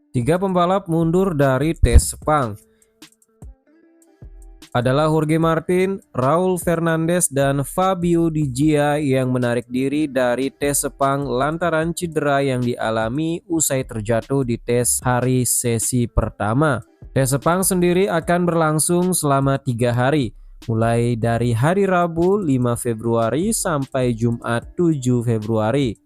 Tiga pembalap mundur dari tes Sepang adalah Jorge Martin, Raul Fernandez, dan Fabio Di Gia yang menarik diri dari tes Sepang lantaran cedera yang dialami usai terjatuh di tes hari sesi pertama. Tes Sepang sendiri akan berlangsung selama 3 hari, mulai dari hari Rabu 5 Februari sampai Jumat 7 Februari.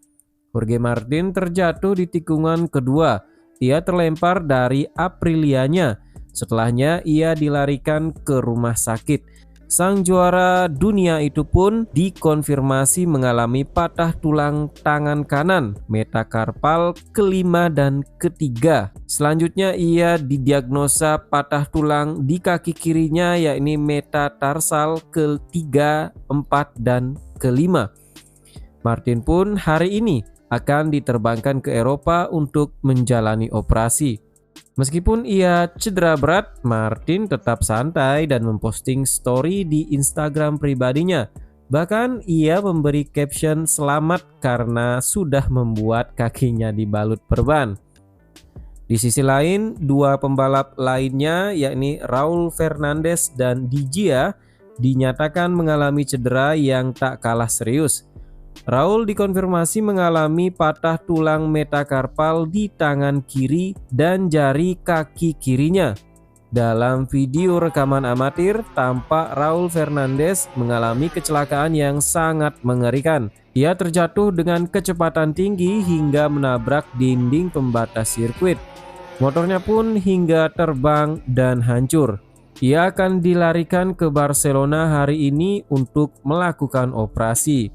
Jorge Martin terjatuh di tikungan kedua. Ia terlempar dari Aprilianya. Setelahnya ia dilarikan ke rumah sakit. Sang juara dunia itu pun dikonfirmasi mengalami patah tulang tangan kanan, metakarpal kelima dan ketiga. Selanjutnya ia didiagnosa patah tulang di kaki kirinya, yakni metatarsal ketiga, empat, dan kelima. Martin pun hari ini akan diterbangkan ke Eropa untuk menjalani operasi. Meskipun ia cedera berat, Martin tetap santai dan memposting story di Instagram pribadinya. Bahkan ia memberi caption selamat karena sudah membuat kakinya dibalut perban. Di sisi lain, dua pembalap lainnya yakni Raul Fernandez dan Di Gia dinyatakan mengalami cedera yang tak kalah serius. Raul dikonfirmasi mengalami patah tulang metakarpal di tangan kiri dan jari kaki kirinya. Dalam video rekaman amatir, tampak Raul Fernandez mengalami kecelakaan yang sangat mengerikan. Ia terjatuh dengan kecepatan tinggi hingga menabrak dinding pembatas sirkuit. Motornya pun hingga terbang dan hancur. Ia akan dilarikan ke Barcelona hari ini untuk melakukan operasi.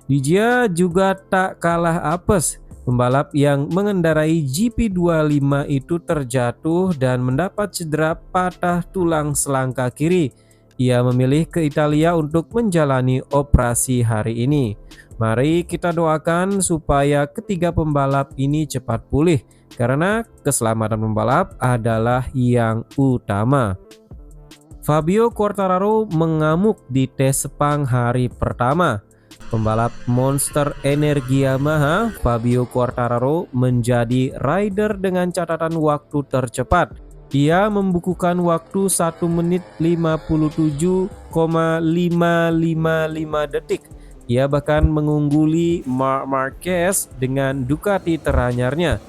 Di Gia juga tak kalah apes. Pembalap yang mengendarai GP25 itu terjatuh dan mendapat cedera patah tulang selangka kiri. Ia memilih ke Italia untuk menjalani operasi hari ini. Mari kita doakan supaya ketiga pembalap ini cepat pulih, karena keselamatan pembalap adalah yang utama. Fabio Quartararo mengamuk di tes Sepang hari pertama. Pembalap Monster Energi Yamaha, Fabio Quartararo, menjadi rider dengan catatan waktu tercepat. Ia membukukan waktu 1 menit 57,555 detik. Ia bahkan mengungguli Marc Marquez dengan Ducati teranyarnya.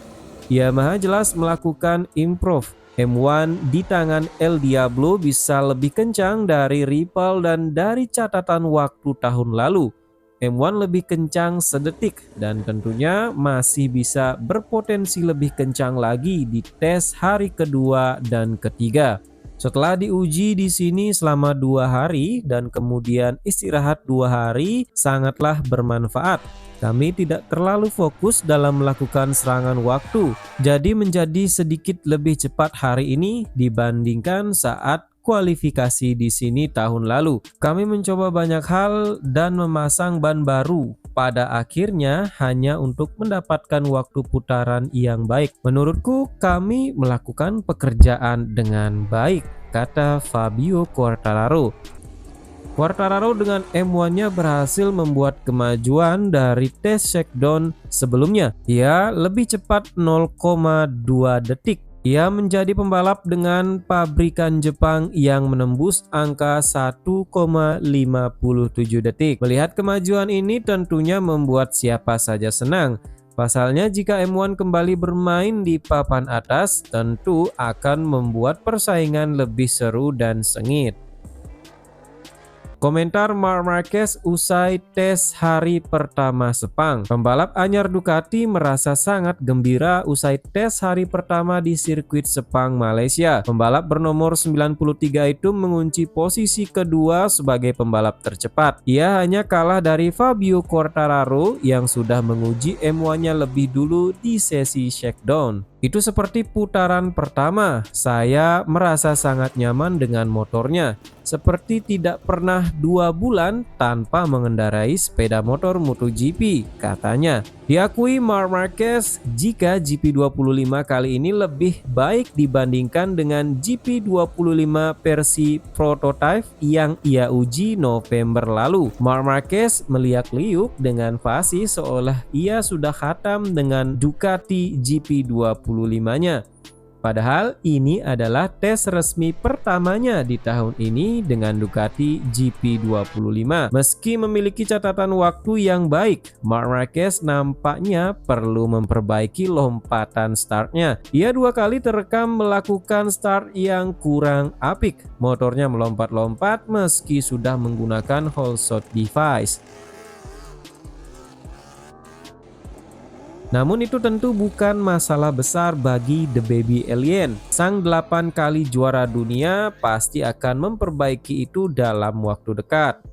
Yamaha jelas melakukan improve. M1 di tangan El Diablo bisa lebih kencang dari rival dan dari catatan waktu tahun lalu. M1 lebih kencang sedetik dan tentunya masih bisa berpotensi lebih kencang lagi di tes hari kedua dan ketiga. Setelah diuji di sini selama 2 hari dan kemudian istirahat 2 hari, sangatlah bermanfaat. Kami tidak terlalu fokus dalam melakukan serangan waktu, jadi menjadi sedikit lebih cepat hari ini dibandingkan saat kualifikasi di sini tahun lalu. Kami mencoba banyak hal dan memasang ban baru. Pada akhirnya hanya untuk mendapatkan waktu putaran yang baik. Menurutku kami melakukan pekerjaan dengan baik, kata Fabio Quartararo. Quartararo dengan M1-nya berhasil membuat kemajuan dari tes shakedown sebelumnya. Ia lebih cepat 0,2 detik. Ia menjadi pembalap dengan pabrikan Jepang yang menembus angka 1,57 detik. Melihat kemajuan ini tentunya membuat siapa saja senang. Pasalnya jika M1 kembali bermain di papan atas, tentu akan membuat persaingan lebih seru dan sengit. Komentar Marc Marquez usai tes hari pertama Sepang. Pembalap anyar Ducati merasa sangat gembira usai tes hari pertama di sirkuit Sepang, Malaysia. Pembalap bernomor 93 itu mengunci posisi kedua sebagai pembalap tercepat. Ia hanya kalah dari Fabio Quartararo yang sudah menguji M1-nya lebih dulu di sesi shakedown. Itu seperti putaran pertama, saya merasa sangat nyaman dengan motornya. Seperti tidak pernah 2 bulan tanpa mengendarai sepeda motor MotoGP, katanya. Diakui Marc Marquez jika GP25 kali ini lebih baik dibandingkan dengan GP25 versi prototype yang ia uji November lalu. Marc Marquez meliak-liuk dengan fasih seolah ia sudah khatam dengan Ducati GP25-nya. Padahal ini adalah tes resmi pertamanya di tahun ini dengan Ducati GP25. Meski memiliki catatan waktu yang baik, Marc Marquez nampaknya perlu memperbaiki lompatan startnya. Ia 2 kali terekam melakukan start yang kurang apik. Motornya melompat-lompat meski sudah menggunakan whole shot device. Namun itu tentu bukan masalah besar bagi The Baby Alien. Sang 8 kali juara dunia pasti akan memperbaiki itu dalam waktu dekat.